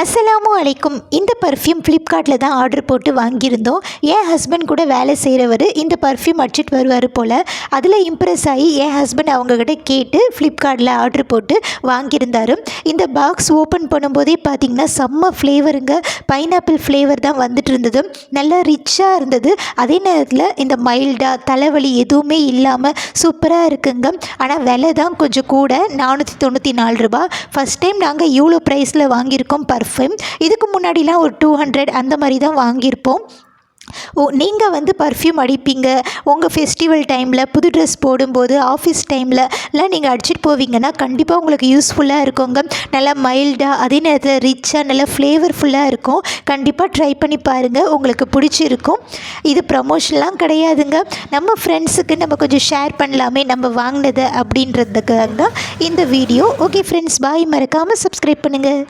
அஸ்ஸலாமு அலைக்கும். இந்த பர்ஃப்யூம் ஃப்ளிப்கார்ட்டில் தான் ஆர்டர் போட்டு வாங்கியிருந்தோம். என் ஹஸ்பண்ட் கூட வேலை செய்கிறவர் இந்த பர்ஃப்யூம் அடிச்சிட்டு வருவார் போல். அதில் இம்ப்ரெஸ் ஆகி என் ஹஸ்பண்ட் அவங்கக்கிட்ட கேட்டு ஃப்ளிப்கார்ட்டில் ஆர்டர் போட்டு வாங்கியிருந்தார். இந்த பாக்ஸ் ஓப்பன் பண்ணும்போதே பார்த்திங்கன்னா செம்ம ஃப்ளேவருங்க. பைனாப்பிள் ஃப்ளேவர் தான் வந்துட்டு இருந்தது. நல்லா ரிச்சாக இருந்தது. அதே நேரத்தில் இந்த மைல்டாக தலைவலி எதுவுமே இல்லாமல் சூப்பராக இருக்குங்க. ஆனால் விலை தான் கொஞ்சம் கூட, 494 ரூபா. ஃபஸ்ட் டைம் நாங்கள் இவ்வளோ ப்ரைஸில் வாங்கியிருக்கோம் பர்ஃப்யூம். இதுக்கு முன்னாடிலாம் ஒரு 200 அந்த மாதிரி தான் வாங்கியிருப்போம். நீங்கள் பர்ஃப்யூம் அடிப்பீங்க, உங்கள் ஃபெஸ்டிவல் டைமில் புது ட்ரெஸ் போடும்போது ஆஃபீஸ் டைம்லலாம் நீங்கள் அடிச்சிட்டு போவீங்கன்னா கண்டிப்பாக உங்களுக்கு யூஸ்ஃபுல்லாக இருக்குங்க. நல்லா மைல்டாக, அதே நேரத்தில் ரிச்சாக, நல்லா ஃப்ளேவர்ஃபுல்லாக இருக்கும். கண்டிப்பாக ட்ரை பண்ணி பாருங்கள், உங்களுக்கு பிடிச்சிருக்கும். இது ப்ரமோஷன்லாம் கிடையாதுங்க. நம்ம ஃப்ரெண்ட்ஸுக்கு நம்ம கொஞ்சம் ஷேர் பண்ணலாமே நம்ம வாங்கினதை அப்படின்றதுக்காக தான் இந்த வீடியோ. ஓகே ஃப்ரெண்ட்ஸ், பாய். மறக்காமல் சப்ஸ்கிரைப் பண்ணுங்கள்.